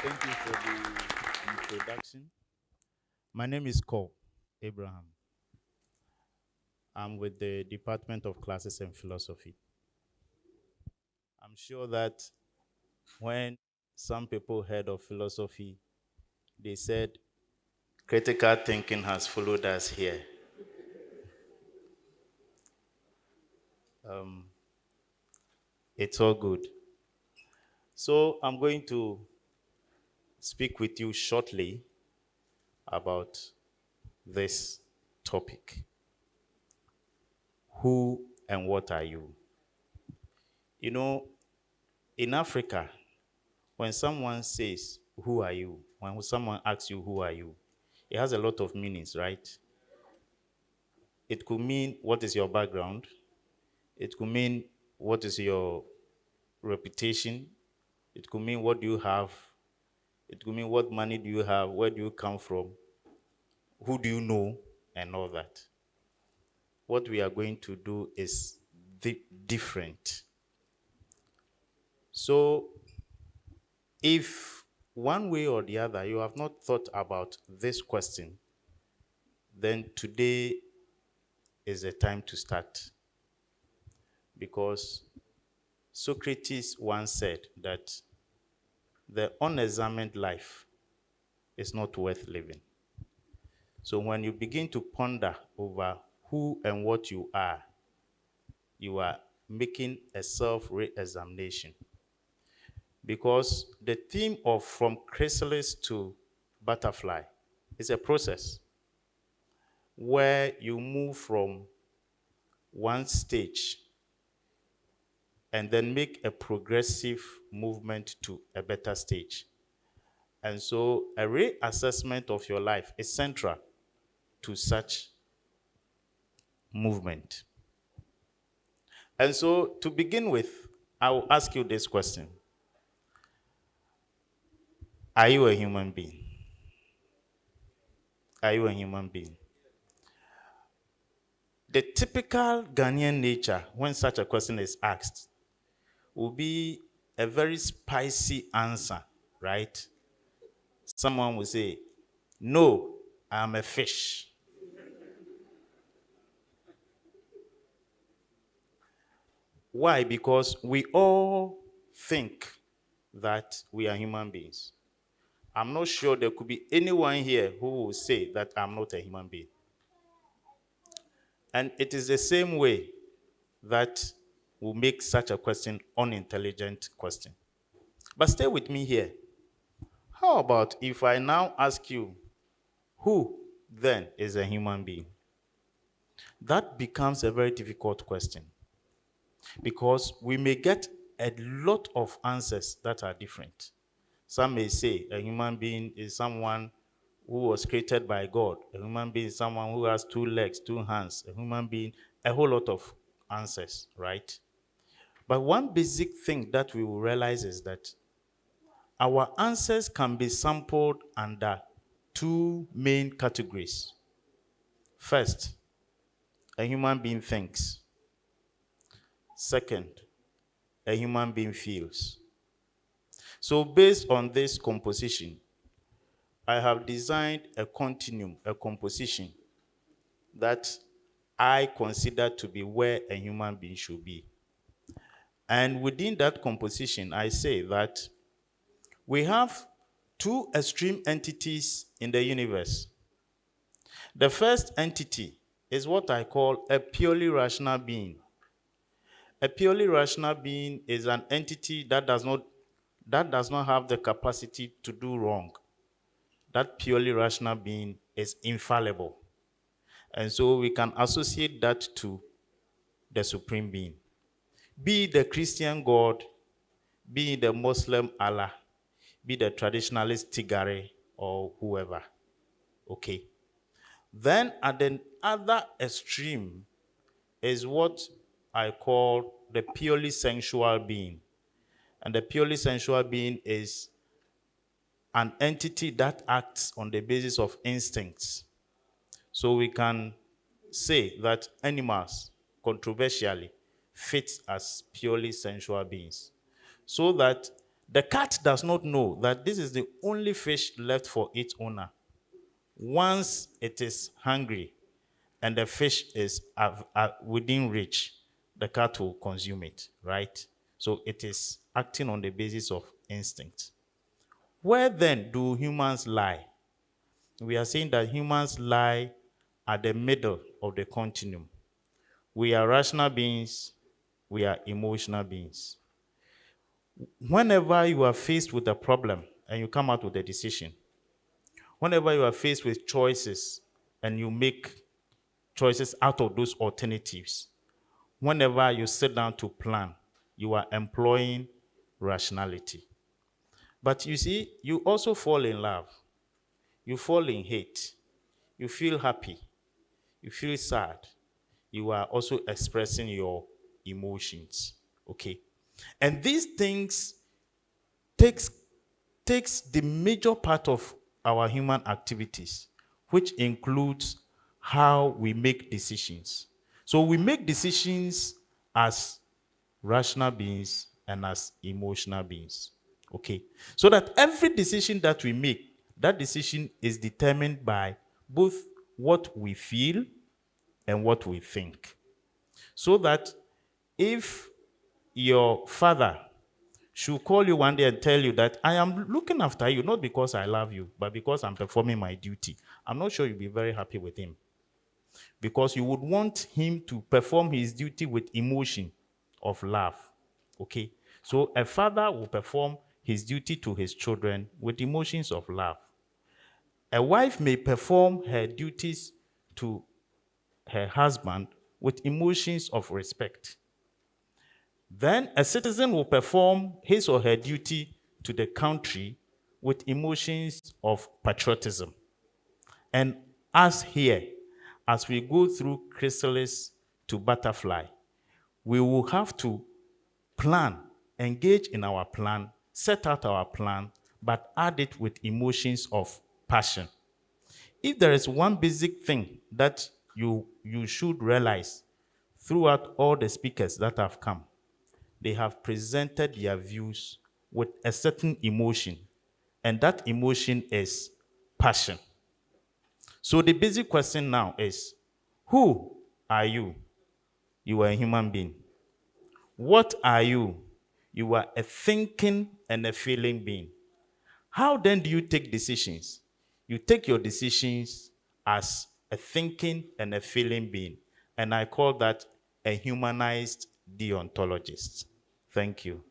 Thank you for the introduction. My name is Kow Abraham. I'm with the Department of Classes and Philosophy. I'm sure that when some people heard of philosophy, they said critical thinking has followed us here. Um, it's all good. So I'm going to speak with you shortly about this topic. Who and what are you? You know, in Africa, when someone says, who are you? When someone asks you, who are you? It has a lot of meanings, right? It could mean, what is your background? It could mean, what is your reputation? It could mean, what do you have? It could mean, what money do you have? Where do you come from? Who do you know? And all that. What we are going to do is different. So, if one way or the other you have not thought about this question, then today is the time to start. Because Socrates once said that the unexamined life is not worth living. So when you begin to ponder over who and what you are making a self-re-examination. Because the theme of from chrysalis to butterfly is a process where you move from one stage and then make a progressive movement to a better stage. And so a reassessment of your life is central to such movement. And so to begin with, I will ask you this question. Are you a human being? Are you a human being? The typical Ghanaian nature, when such a question is asked, will be a very spicy answer, right? Someone will say, no, I'm a fish. Why? Because we all think that we are human beings. I'm not sure there could be anyone here who will say that I'm not a human being. And it is the same way that will make such a question unintelligent question. But stay with me here. How about if I now ask you, who then is a human being? That becomes a very difficult question because we may get a lot of answers that are different. Some may say a human being is someone who was created by God. A human being is someone who has 2 legs, 2 hands. A human being, a whole lot of answers, right? But one basic thing that we will realize is that our answers can be sampled under 2 main categories. First, a human being thinks. Second, a human being feels. So based on this composition, I have designed a continuum, a composition that I consider to be where a human being should be. And within that composition, I say that we have 2 extreme entities in the universe. The first entity is what I call a purely rational being. A purely rational being is an entity that does not have the capacity to do wrong. That purely rational being is infallible. And so we can associate that to the Supreme Being. Be it the Christian God, be it the Muslim Allah, be the traditionalist Tigare or whoever. Okay. Then at the other extreme is what I call the purely sensual being. And the purely sensual being is an entity that acts on the basis of instincts. So we can say that animals, controversially, fit as purely sensual beings. So that The cat does not know that this is the only fish left for its owner. Once it is hungry and the fish is within reach, the cat will consume it, right? So it is acting on the basis of instinct. Where then do humans lie? We are saying that humans lie at the middle of the continuum. We are rational beings, we are emotional beings. Whenever you are faced with a problem and you come out with a decision, whenever you are faced with choices and you make choices out of those alternatives, whenever you sit down to plan, you are employing rationality. But you see, you also fall in love, you fall in hate, you feel happy, you feel sad, you are also expressing your emotions, okay? And these things takes the major part of our human activities, which includes how we make decisions. So we make decisions as rational beings and as emotional beings, okay? So that every decision that we make, that decision is determined by both what we feel and what we think. So that if your father should call you one day and tell you that I am looking after you, not because I love you, but because I'm performing my duty, I'm not sure you'll be very happy with him. Because you would want him to perform his duty with emotion of love, okay? So a father will perform his duty to his children with emotions of love. A wife may perform her duties to her husband with emotions of respect. Then a citizen will perform his or her duty to the country with emotions of patriotism. And us here, as we go through chrysalis to butterfly, we will have to plan, engage in our plan, set out our plan, but add it with emotions of passion. If there is one basic thing that you should realize throughout all the speakers that have come, they have presented their views with a certain emotion, and that emotion is passion. So the basic question now is, who are you? You are a human being. What are you? You are a thinking and a feeling being. How then do you take decisions? You take your decisions as a thinking and a feeling being. And I call that a humanized deontologist. Thank you.